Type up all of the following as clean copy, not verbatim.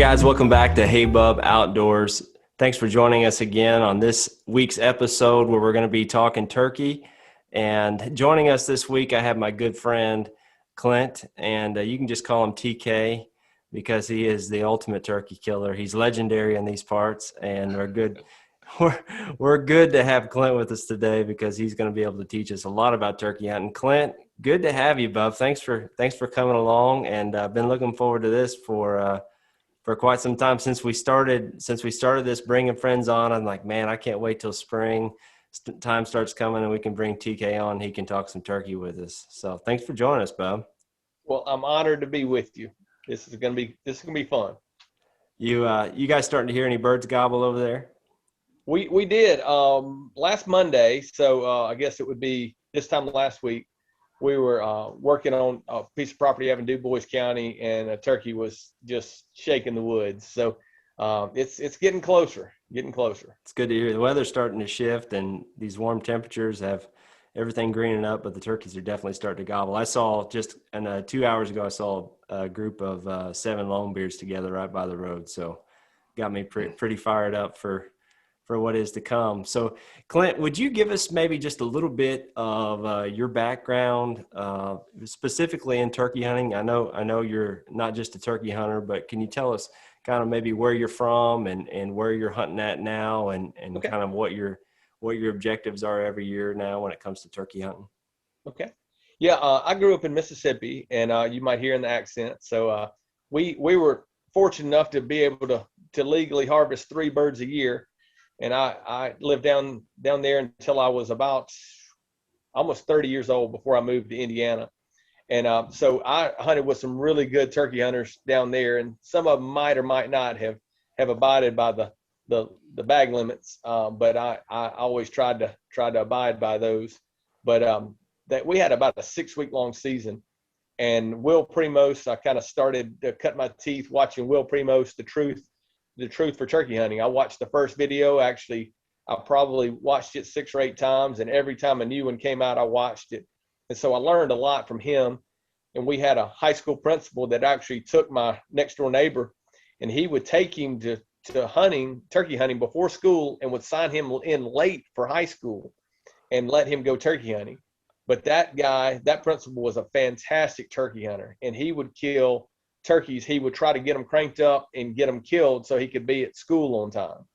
guys, welcome back to Hey Bub Outdoors. Thanks for joining us again on this week's episode where we're going to be talking turkey. And joining us this week, I have my good friend Clint, and you can just call him TK because he is the ultimate turkey killer. He's legendary in these parts, and we're good. We're good to have Clint with us today because he's going to be able to teach us a lot about turkey hunting. Clint, good to have you, bub. Thanks for coming along, and I've been looking forward to this for quite some time since we started this bringing friends on. I'm like, man, I can't wait till spring time starts coming and we can bring TK on. He can talk some turkey with us. So thanks for joining us, bub. Well, I'm honored to be with you. This is gonna be fun. You guys starting to hear any birds gobble over there? We did last Monday, so I guess it would be this time last week. We were working on a piece of property up in Du Bois County, and a turkey was just shaking the woods. So it's getting closer. It's good to hear. The weather's starting to shift, and these warm temperatures have everything greening up, but the turkeys are definitely starting to gobble. I saw just 2 hours ago, I saw a group of 7 lone bears together right by the road. So got me pretty fired up for what is to come. So Clint, would you give us maybe just a little bit of your background, specifically in turkey hunting? I know you're not just a turkey hunter, but can you tell us kind of maybe where you're from and where you're hunting at now, and Okay. kind of what your objectives are every year now when it comes to turkey hunting? Okay. Yeah, I grew up in Mississippi, and you might hear in the accent. So we were fortunate enough to be able to legally harvest 3 birds a year. And I lived down there until I was about almost 30 years old before I moved to Indiana. And so I hunted with some really good turkey hunters down there, and some of them might or might not have abided by the bag limits, but I always tried to abide by those. But that we had about a 6-week long season, and Will Primos, I kind of started to cut my teeth watching Will Primos, the truth for turkey hunting. I watched the first video. Actually, I probably watched it 6 or 8 times, and every time a new one came out, I watched it. And so I learned a lot from him. And we had a high school principal that actually took my next door neighbor, and he would take him to turkey hunting before school, and would sign him in late for high school and let him go turkey hunting. But that principal was a fantastic turkey hunter, and he would kill turkeys. He would try to get them cranked up and get them killed so he could be at school on time.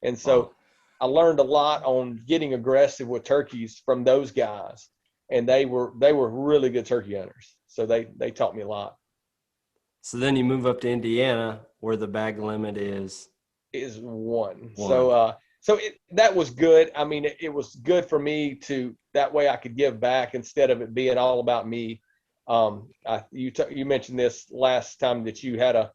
And so I learned a lot on getting aggressive with turkeys from those guys, and they were really good turkey hunters. So they taught me a lot. So then you move up to Indiana where the bag limit is 1. 1. So that was good. I mean, it was good for me to, that way I could give back instead of it being all about me. You mentioned this last time that you had a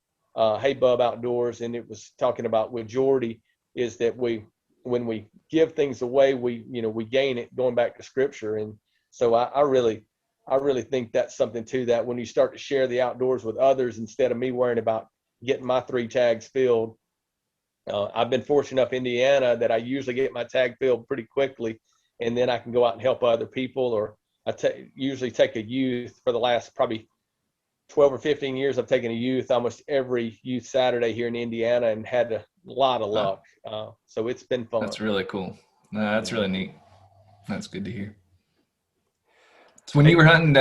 Hey Bub Outdoors, and it was talking about with Jordy, is that when we give things away, we gain it, going back to scripture. And so I really think that's something to that, when you start to share the outdoors with others instead of me worrying about getting my 3 tags filled. I've been fortunate enough in Indiana that I usually get my tag filled pretty quickly, and then I can go out and help other people. Or usually take a youth. For the last probably 12 or 15 years, I've taken a youth almost every youth Saturday here in Indiana, and had a lot of luck. So it's been fun. That's really cool. No, that's really neat. That's good to hear. So when you were hunting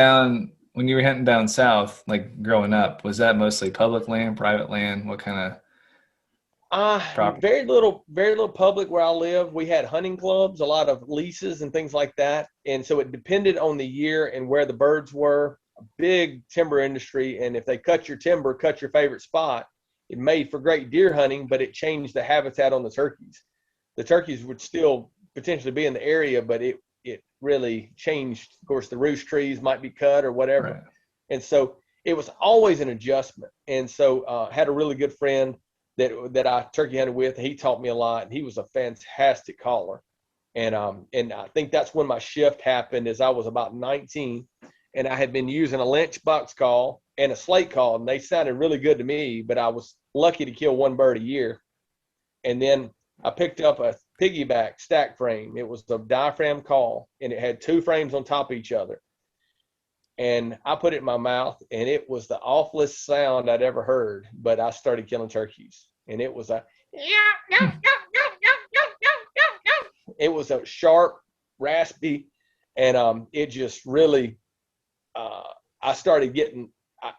down south, like growing up, was that mostly public land, private land? What kind of property? Very little public where I live. We had hunting clubs, a lot of leases and things like that. And so it depended on the year and where the birds were. A big timber industry, and if they cut your timber, cut your favorite spot, it made for great deer hunting, but it changed the habitat on the turkeys. The turkeys would still potentially be in the area, but it really changed. Of course, the roost trees might be cut or whatever. Right. And so it was always an adjustment. And so had a really good friend that I turkey hunted with. He taught me a lot, and he was a fantastic caller. And I think that's when my shift happened, as I was about 19, and I had been using a Lynch box call and a slate call, and they sounded really good to me, but I was lucky to kill 1 bird a year. And then I picked up a piggyback stack frame. It was a diaphragm call, and it had 2 frames on top of each other. and I put it in my mouth, and it was the awfulest sound I'd ever heard. But I started killing turkeys, and it was a it was a sharp, raspy, and it just really. I started getting.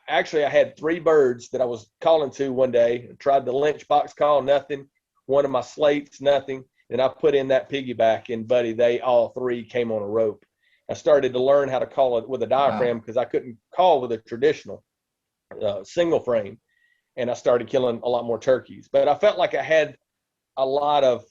I had 3 birds that I was calling to one day. I tried the lynch box call, nothing. One of my slates, nothing. And I put in that piggyback, and buddy, they all 3 came on a rope. I started to learn how to call it with a diaphragm because I couldn't call with a traditional single frame. And I started killing a lot more turkeys. But I felt like I had a lot of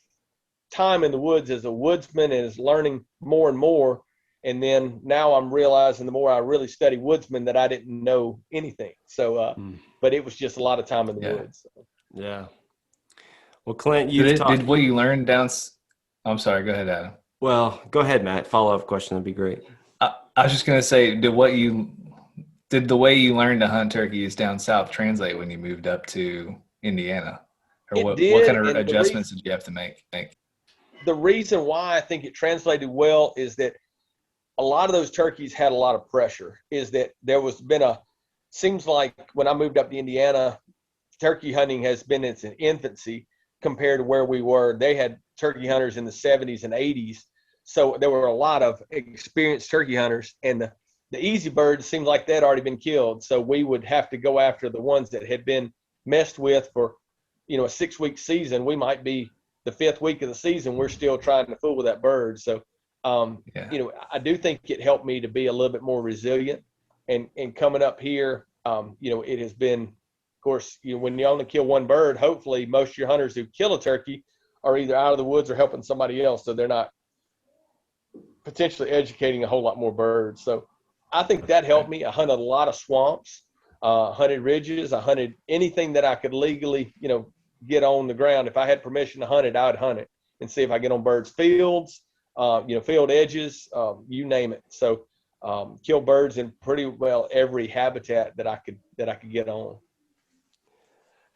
time in the woods as a woodsman and is learning more and more. And then now I'm realizing the more I really study woodsman that I didn't know anything. So, but it was just a lot of time in the woods. So. Yeah. Well, Clint, did what you learned down. I'm sorry. Go ahead, Adam. Well, go ahead, Matt. Follow-up question would be great. I was just going to say, did the way you learned to hunt turkeys down south translate when you moved up to Indiana? Or what kind of adjustments did you have to make? The reason why I think it translated well is that a lot of those turkeys had a lot of pressure. Is that seems like when I moved up to Indiana, turkey hunting has been in its infancy compared to where we were. They had turkey hunters in the 70s and 80s. So there were a lot of experienced turkey hunters, and the easy birds seemed like they'd already been killed. So we would have to go after the ones that had been messed with for, a 6-week season. We might be the 5th week of the season. We're still trying to fool with that bird. So, I do think it helped me to be a little bit more resilient, and coming up here, it has been, of course, when you only kill one bird, hopefully most of your hunters who kill a turkey are either out of the woods or helping somebody else. So they're not potentially educating a whole lot more birds. So I think that helped me. I hunted a lot of swamps, hunted ridges. I hunted anything that I could legally, get on the ground. If I had permission to hunt it, I would hunt it and see if I get on birds' fields, field edges, you name it. So kill birds in pretty well every habitat that I could get on.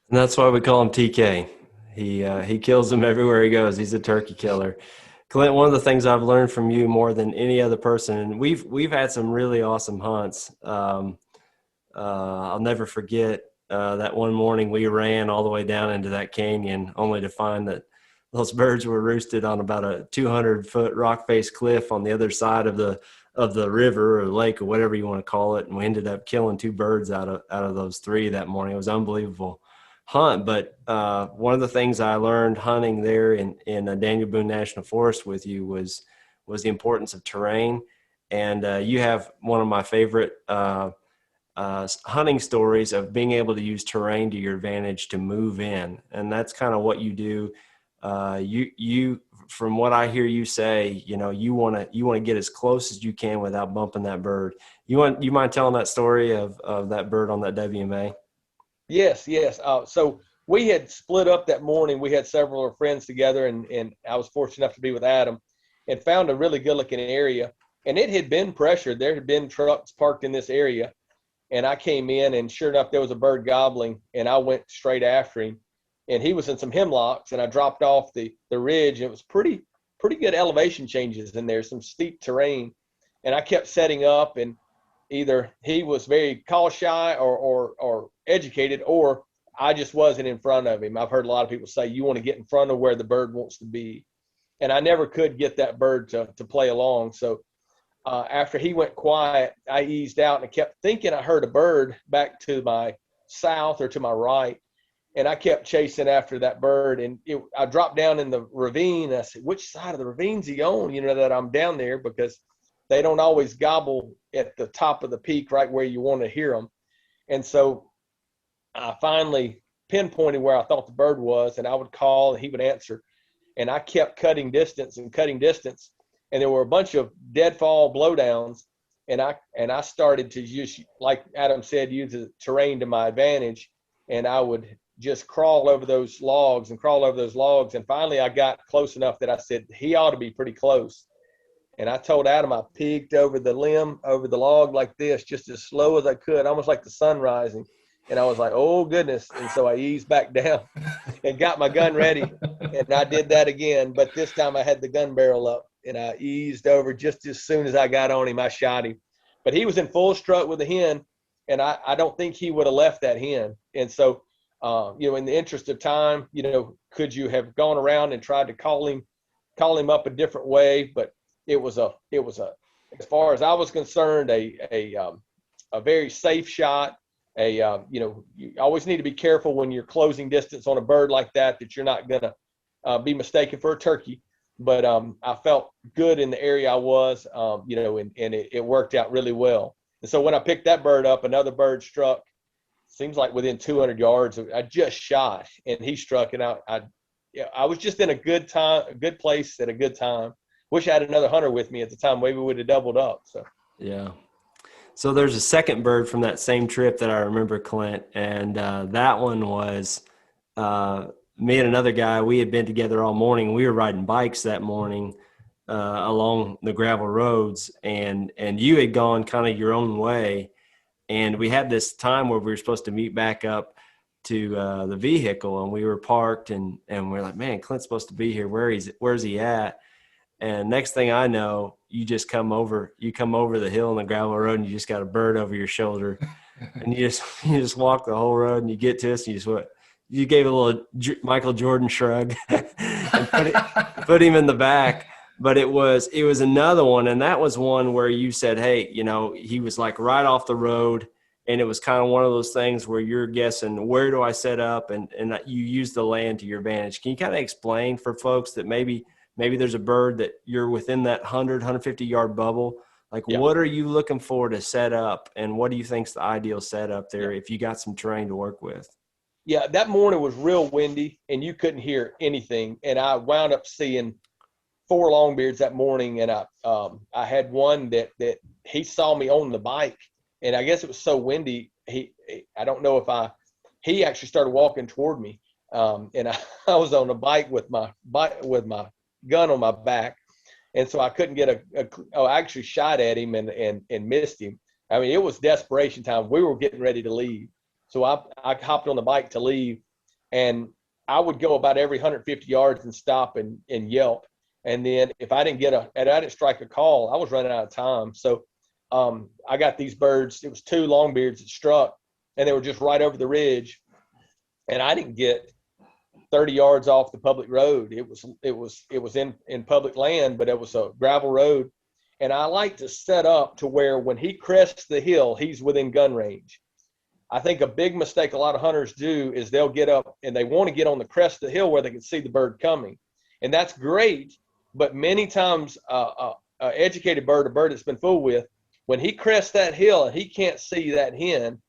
And that's why we call him TK. He kills them everywhere he goes. He's a turkey killer. Clint, one of the things I've learned from you more than any other person, and we've had some really awesome hunts. I'll never forget that one morning we ran all the way down into that canyon, only to find that those birds were roosted on about a 200-foot rock face cliff on the other side of the river or lake or whatever you want to call it. And we ended up killing 2 birds out of those 3 that morning. It was unbelievable hunt. But one of the things I learned hunting there in Daniel Boone National Forest with you was the importance of terrain. And you have one of my favorite hunting stories of being able to use terrain to your advantage to move in. And that's kind of what you do. You from what I hear you say, you want to get as close as you can without bumping that bird. You mind telling that story of that bird on that WMA? Yes. So we had split up that morning. We had several of our friends together, and I was fortunate enough to be with Adam and found a really good looking area. And it had been pressured. There had been trucks parked in this area. And I came in, and sure enough, there was a bird gobbling, and I went straight after him. And he was in some hemlocks, and I dropped off the ridge, and it was pretty good elevation changes in there, some steep terrain. And I kept setting up, and either he was very call shy or educated, or I just wasn't in front of him. I've heard a lot of people say you want to get in front of where the bird wants to be. And I never could get that bird to play along. So after he went quiet, I eased out, and I kept thinking I heard a bird back to my south or to my right. And I kept chasing after that bird, and I dropped down in the ravine. I said, which side of the ravine's he on, that I'm down there, because they don't always gobble at the top of the peak right where you want to hear them. And so I finally pinpointed where I thought the bird was, and I would call, and he would answer. And I kept cutting distance. And there were a bunch of deadfall blowdowns. And I started to use, like Adam said, use the terrain to my advantage. And I would just crawl over those logs. And finally I got close enough that I said, he ought to be pretty close. And I told Adam I peeked over the limb, over the log like this, just as slow as I could, almost like the sun rising. And I was like, oh, goodness. And so I eased back down and got my gun ready. And I did that again. But this time I had the gun barrel up, and I eased over just as soon as I got on him. I shot him. but he was in full strut with the hen, and I don't think he would have left that hen. And so, in the interest of time, could you have gone around and tried to call him up a different way? But it was a, as far as I was concerned, a very safe shot. You always need to be careful when you're closing distance on a bird like that you're not going to be mistaken for a turkey. But I felt good in the area I was, and it worked out really well. And so when I picked that bird up, another bird struck, seems like within 200 yards. I just shot, and he struck, and I was just in a good place at a good time. Wish I had another hunter with me at the time. Maybe we would have doubled up. So yeah. So there's a second bird from that same trip that I remember, Clint, and that one was me and another guy. We had been together all morning. We were riding bikes that morning along the gravel roads, and you had gone kind of your own way, and we had this time where we were supposed to meet back up to the vehicle, and we were parked, and we're like, man, Clint's supposed to be here. Where's he at? And next thing I know, you come over the hill on the gravel road, and you just got a bird over your shoulder, and you just walk the whole road, and you get to us, and you gave a little Michael Jordan shrug and put him in the back. But it was another one, and that was one where you said, hey, he was like right off the road, and it was kind of one of those things where you're guessing, where do I set up, and you use the land to your advantage. Can you kind of explain for folks that maybe there's a bird that you're within that 150 yard bubble? Like, Yeah. What are you looking for to set up, and what do you think's the ideal setup there if you got some terrain to work with? Yeah, that morning was real windy, and you couldn't hear anything. And I wound up seeing 4 longbeards that morning, and I had one that he saw me on the bike, and I guess it was so windy. I don't know if he actually started walking toward me, and I was on a bike with my gun on my back, and so I couldn't get I actually shot at him and missed him. I mean, it was desperation time. We were getting ready to leave, so I hopped on the bike to leave, and I would go about every 150 yards and stop and yelp. And then if I didn't strike a call, I was running out of time. So I got these birds. It was 2 longbeards that struck, and they were just right over the ridge, and I didn't get 30 yards off the public road. It was in public land, but it was a gravel road. And I like to set up to where when he crests the hill, he's within gun range. I think a big mistake a lot of hunters do is they'll get up and they want to get on the crest of the hill where they can see the bird coming. And that's great, but many times a educated bird, a bird that's been fooled with, when he crests that hill and he can't see that hen,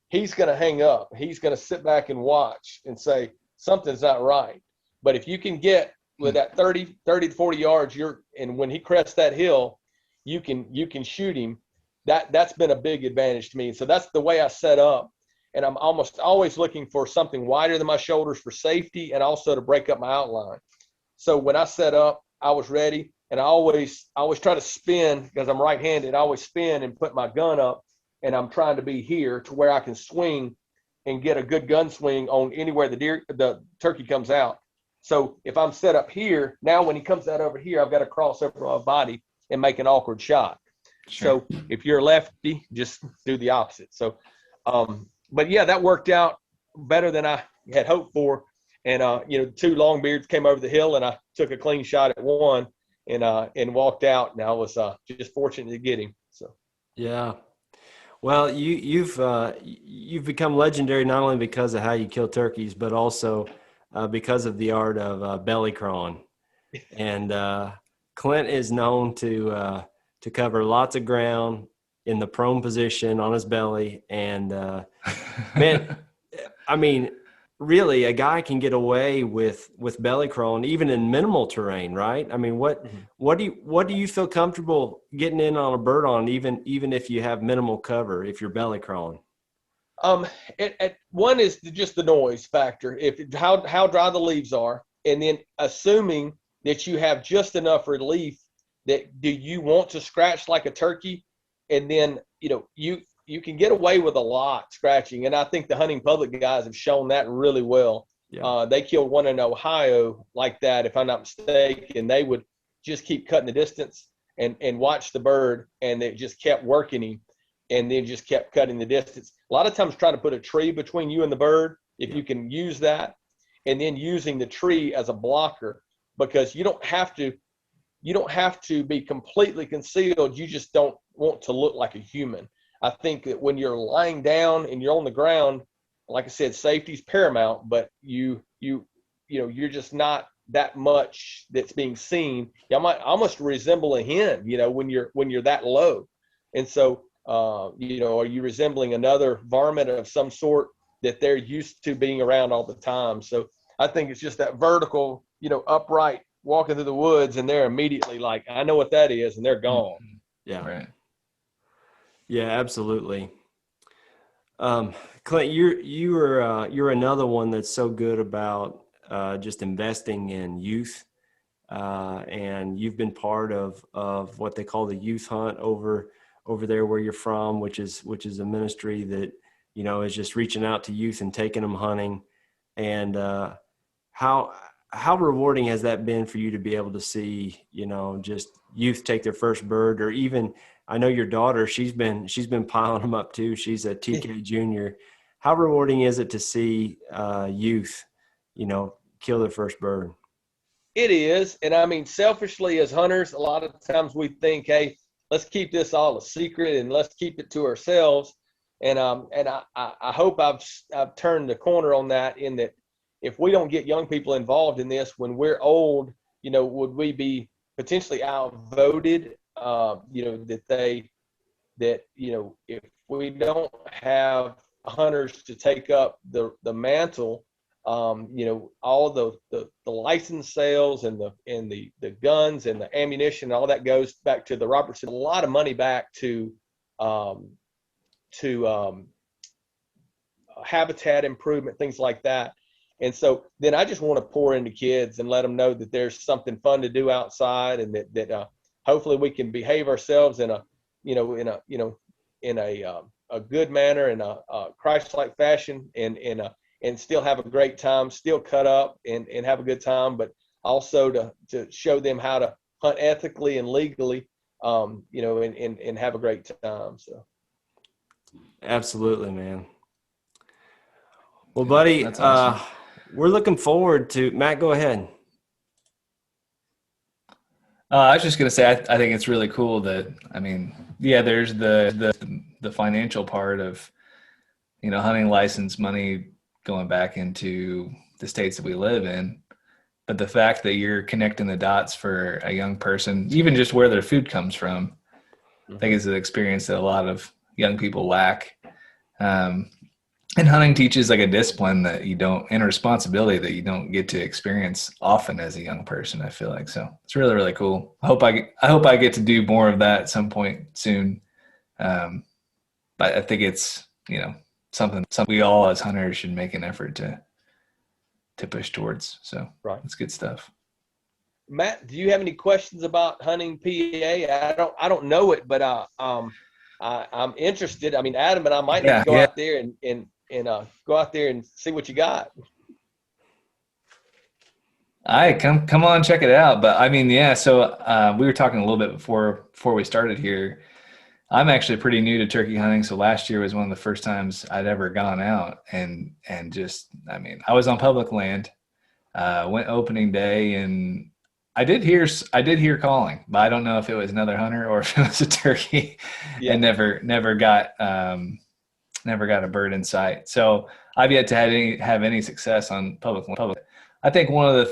he's going to hang up. He's going to sit back and watch and say, something's not right. But if you can get with that 30 to 40 yards, and when he crests that hill, you can shoot him. That's been a big advantage to me. So that's the way I set up. And I'm almost always looking for something wider than my shoulders for safety and also to break up my outline. So when I set up, I was ready. And I always try to spin, because I'm right-handed. I always spin and put my gun up, and I'm trying to be here to where I can swing and get a good gun swing on anywhere the turkey comes out. So if I'm set up here, now when he comes out over here, I've got to cross over my body and make an awkward shot. Sure. So if you're a lefty, just do the opposite. So, but yeah, that worked out better than I had hoped for. And, 2 longbeards came over the hill, and I took a clean shot at one and walked out. And I was just fortunate to get him. So, yeah. Well, you've become legendary not only because of how you kill turkeys, but also because of the art of belly crawling. And Clint is known to cover lots of ground in the prone position on his belly. And man, I mean, really, a guy can get away with belly crawling even in minimal terrain, right? I mean, what do you feel comfortable getting in on a bird on, even if you have minimal cover, if you're belly crawling? One is just the noise factor. How dry the leaves are, and then assuming that you have just enough relief that do you want to scratch like a turkey, and then you can get away with a lot scratching. And I think the hunting public guys have shown that really well. Yeah. They killed one in Ohio like that, if I'm not mistaken. They would just keep cutting the distance and watch the bird, and they just kept working him. and then just kept cutting the distance. A lot of times trying to put a tree between you and the bird, if you can use that, and then using the tree as a blocker, because you don't have to be completely concealed. You just don't want to look like a human. I think that when you're lying down and you're on the ground, like I said, safety's paramount, but you're just not that much that's being seen. You might almost resemble a hen, when you're that low. And so, are you resembling another varmint of some sort that they're used to being around all the time? So I think it's just that vertical, upright walking through the woods, and they're immediately like, I know what that is, and they're gone. Yeah. Right. Yeah, absolutely. Clint, you're another one that's so good about just investing in youth, and you've been part of what they call the youth hunt over there where you're from, which is a ministry that is just reaching out to youth and taking them hunting. And how rewarding has that been for you to be able to see just youth take their first bird, or even I know your daughter, she's been piling them up too. She's a TK junior. How rewarding is it to see youth, kill their first bird? It is. And I mean, selfishly as hunters, a lot of times we think, hey, let's keep this all a secret and let's keep it to ourselves. And I hope I've turned the corner on that, in that if we don't get young people involved in this when we're old, would we be potentially outvoted? If we don't have hunters to take up the mantle, all the license sales and the guns and the ammunition, all that goes back to the Robertson. A lot of money back to habitat improvement, things like that. And so then I just want to pour into kids and let them know that there's something fun to do outside, and that hopefully we can behave ourselves in a good manner, in a Christ-like fashion, and still have a great time, still cut up and have a good time, but also to show them how to hunt ethically and legally, and have a great time. So. Absolutely, man. Well, buddy, That's awesome. we're looking forward to Matt. Go ahead. I was just gonna say, I think it's really cool that, I mean, yeah, there's the financial part of, hunting license money going back into the states that we live in, but the fact that you're connecting the dots for a young person, even just where their food comes from, I think is an experience that a lot of young people lack. And hunting teaches like a discipline that you don't, and a responsibility that you don't get to experience often as a young person, I feel like. So it's really, really cool. I hope I get to do more of that at some point soon. But I think it's, something we all as hunters should make an effort to push towards. So Right. That's good stuff. Matt, do you have any questions about hunting PA? I don't know it, but I'm interested. I mean, Adam and I might need to go out there and go out there and see what you got. Come on, check it out. But I mean, yeah. So we were talking a little bit before we started here. I'm actually pretty new to turkey hunting, so last year was one of the first times I'd ever gone out, and just, I mean, I was on public land, went opening day, and I did hear calling, but I don't know if it was another hunter or if it was a turkey, Yeah. and never got a bird in sight. So I've yet to have any success on public. I think one of the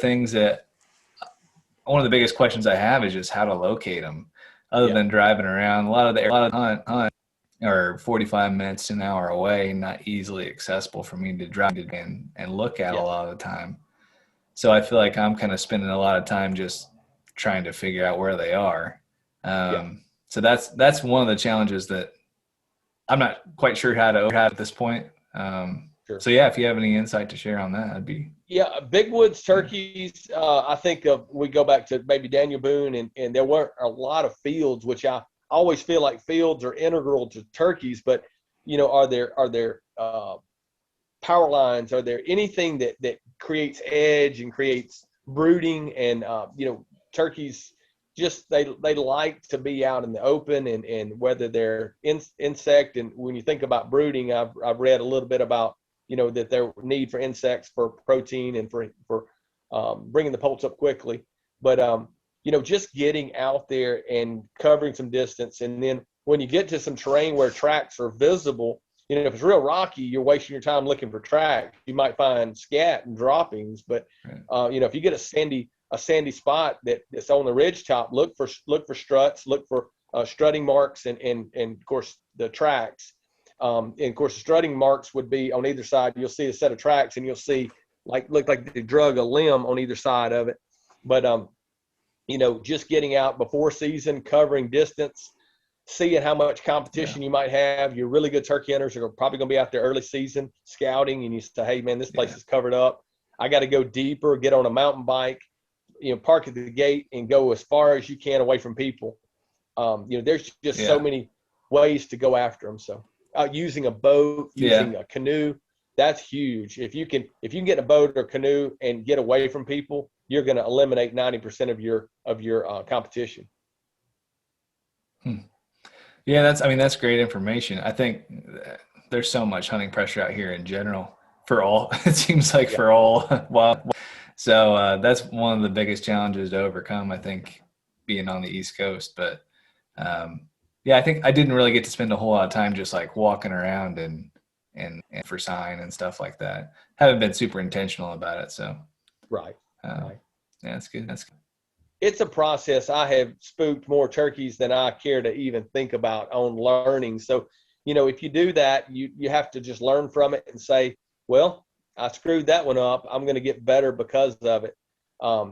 biggest questions I have is just how to locate them, other than driving around. A lot of hunt are 45 minutes to an hour away, not easily accessible for me to drive and look at a lot of the time. So I feel like I'm kind of spending a lot of time just trying to figure out where they are. So that's one of the challenges that I'm not quite sure how to at this point. Sure. So yeah, if you have any insight to share on that, I'd be. Yeah, big woods turkeys. I think we go back to maybe Daniel Boone, and there weren't a lot of fields, which I always feel like fields are integral to turkeys. But are there power lines? Are there anything that creates edge and creates brooding? And turkeys just they like to be out in the open, and whether they're insect, and when you think about brooding, I've read a little bit about, that their need for insects for protein and for bringing the poults up quickly. But just getting out there and covering some distance, and then when you get to some terrain where tracks are visible, if it's real rocky, you're wasting your time looking for tracks. You might find scat and droppings, but if you get a sandy spot that's on the ridge top, look for struts, look for strutting marks, and of course the tracks. And of course, the strutting marks would be on either side. You'll see a set of tracks, and you'll see look like they drug a limb on either side of it. But just getting out before season, covering distance, seeing how much competition you might have. Your really good turkey hunters are probably going to be out there early season scouting, and you say, hey man, this place is covered up. I got to go deeper, get on a mountain bike, park at the gate and go as far as you can away from people. There's just so many ways to go after them. So using a boat, using a canoe, that's huge. If you can get in a boat or canoe and get away from people, you're going to eliminate 90% of your competition. Yeah, that's great information. I think there's so much hunting pressure out here in general for all. It seems like for all. Well, so that's one of the biggest challenges to overcome, I think, being on the East Coast. But I think I didn't really get to spend a whole lot of time just like walking around and for sign and stuff like that. Haven't been super intentional about it. So right. Yeah, that's good. That's good. It's a process. I have spooked more turkeys than I care to even think about on learning. So, if you do that, you have to just learn from it and say, well, I screwed that one up. I'm going to get better because of it.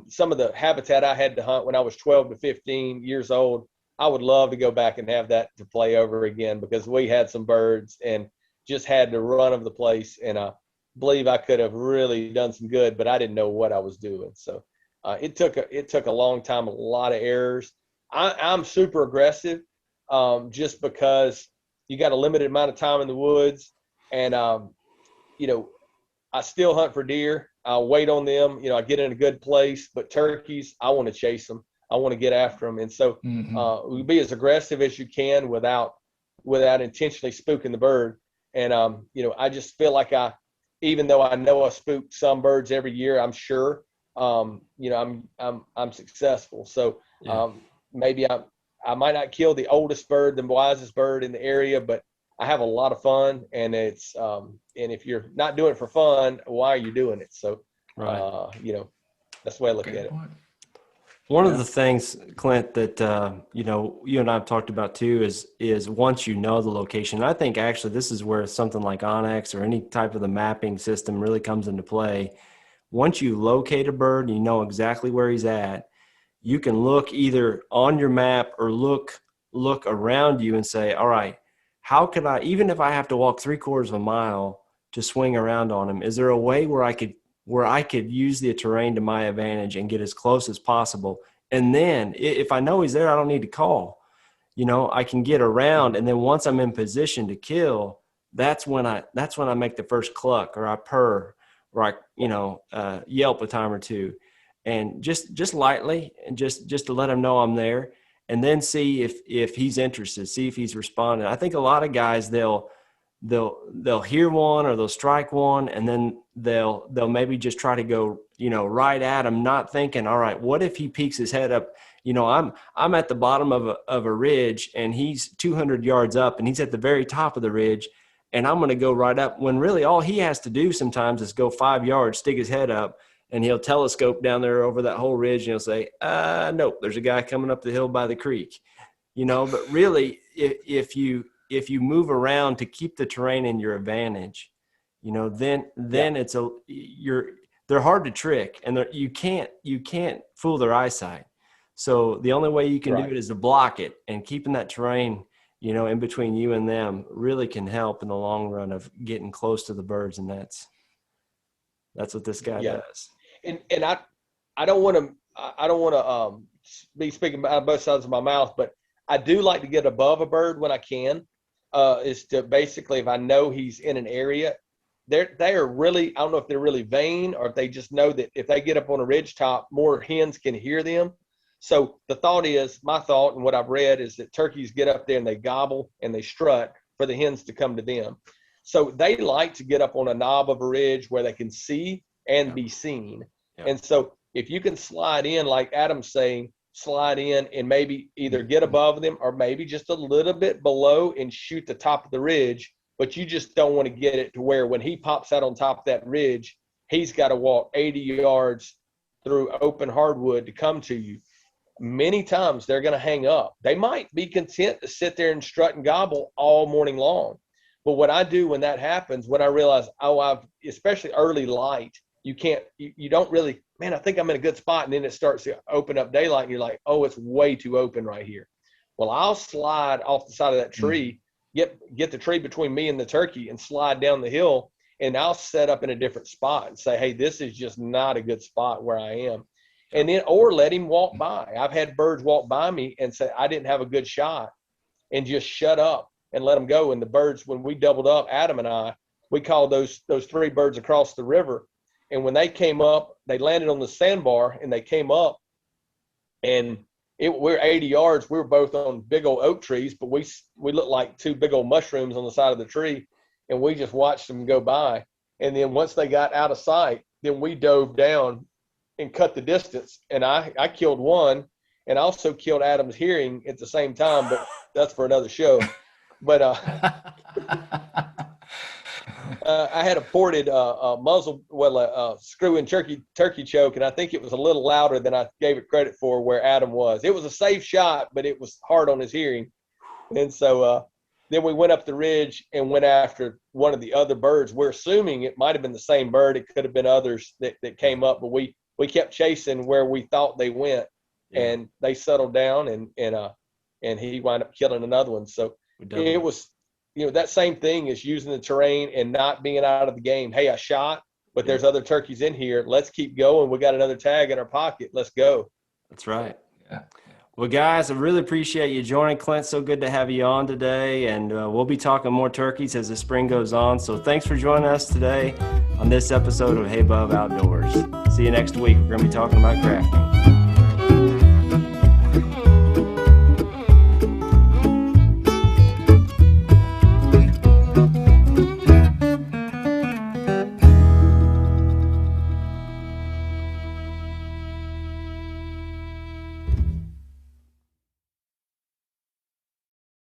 Some of the habitat I had to hunt when I was 12 to 15 years old, I would love to go back and have that to play over again, because we had some birds and just had the run of the place. And I believe I could have really done some good, but I didn't know what I was doing. So it took a long time, a lot of errors. I'm super aggressive, just because you got a limited amount of time in the woods, and I still hunt for deer. I'll wait on them. I get in a good place, but turkeys, I want to chase them. I want to get after them. And so we be as aggressive as you can without intentionally spooking the bird. And, I just feel like even though I know I spook some birds every year, I'm sure, I'm successful. So maybe I might not kill the oldest bird, the wisest bird in the area, but I have a lot of fun, and it's and if you're not doing it for fun, why are you doing it? So that's the way I look at it. One of the things, Clint, that you and I have talked about too is once you know the location. And I think actually this is where something like Onyx or any type of the mapping system really comes into play. Once you locate a bird and you know exactly where he's at, you can look either on your map or look around you and say, all right, how could I, even if I have to walk 3/4 of a mile to swing around on him, is there a way where I could use the terrain to my advantage and get as close as possible? And then if I know he's there, I don't need to call. I can get around, and then once I'm in position to kill, that's when I make the first cluck, or I purr, or I yelp a time or two, and just lightly, and just to let him know I'm there. And then see if he's interested, see if he's responding. I think a lot of guys, they'll hear one or they'll strike one, and then they'll maybe just try to go, right at him, not thinking, all right, what if he peeks his head up? I'm at the bottom of a ridge, and he's 200 yards up, and he's at the very top of the ridge, and I'm going to go right up, when really all he has to do sometimes is go 5 yards, stick his head up, and he'll telescope down there over that whole ridge, and he'll say, nope, there's a guy coming up the hill by the creek. But really, if you move around to keep the terrain in your advantage, then they're hard to trick, and you can't fool their eyesight. So the only way you can do it is to block it, and keeping that terrain, in between you and them really can help in the long run of getting close to the birds. And that's what this guy does. And I don't want to be speaking out of both sides of my mouth, but I do like to get above a bird when I can. Is to basically, if I know he's in an area, they are really, I don't know if they're really vain, or if they just know that if they get up on a ridge top, more hens can hear them. So the thought is, my thought and what I've read is that turkeys get up there and they gobble and they strut for the hens to come to them. So they like to get up on a knob of a ridge where they can see and be seen. And so if you can slide in, like Adam's saying, slide in and maybe either get above them or maybe just a little bit below and shoot the top of the ridge, but you just don't want to get it to where when he pops out on top of that ridge, he's got to walk 80 yards through open hardwood to come to you. Many times they're going to hang up. They might be content to sit there and strut and gobble all morning long. But what I do when that happens, when I realize, especially early light, you don't really, man, I think I'm in a good spot. And then it starts to open up daylight and you're like, oh, it's way too open right here. Well, I'll slide off the side of that tree, get the tree between me and the turkey and slide down the hill. And I'll set up in a different spot and say, hey, this is just not a good spot where I am. And then, or let him walk by. I've had birds walk by me and say, I didn't have a good shot, and just shut up and let them go. And the birds, when we doubled up, Adam and I, we called those 3 birds across the river. And when they came up, they landed on the sandbar and they came up, and we're 80 yards. We were both on big old oak trees, but we looked like 2 big old mushrooms on the side of the tree. And we just watched them go by. And then once they got out of sight, then we dove down and cut the distance. And I killed one, and I also killed Adam's hearing at the same time, but that's for another show. But I had a ported muzzle, a screw-in turkey choke, and I think it was a little louder than I gave it credit for where Adam was. It was a safe shot, but it was hard on his hearing. And so then we went up the ridge and went after one of the other birds. We're assuming it might have been the same bird. It could have been others that came up, but we kept chasing where we thought they went, and they settled down, and he wound up killing another one. So it was, that same thing is using the terrain and not being out of the game. Hey, I shot, but there's other turkeys in here. Let's keep going. We got another tag in our pocket. Let's go. That's right. Yeah. Well, guys, I really appreciate you joining, Clint. So good to have you on today, and we'll be talking more turkeys as the spring goes on. So thanks for joining us today on this episode of Hey Bub Outdoors. See you next week. We're going to be talking about crafting.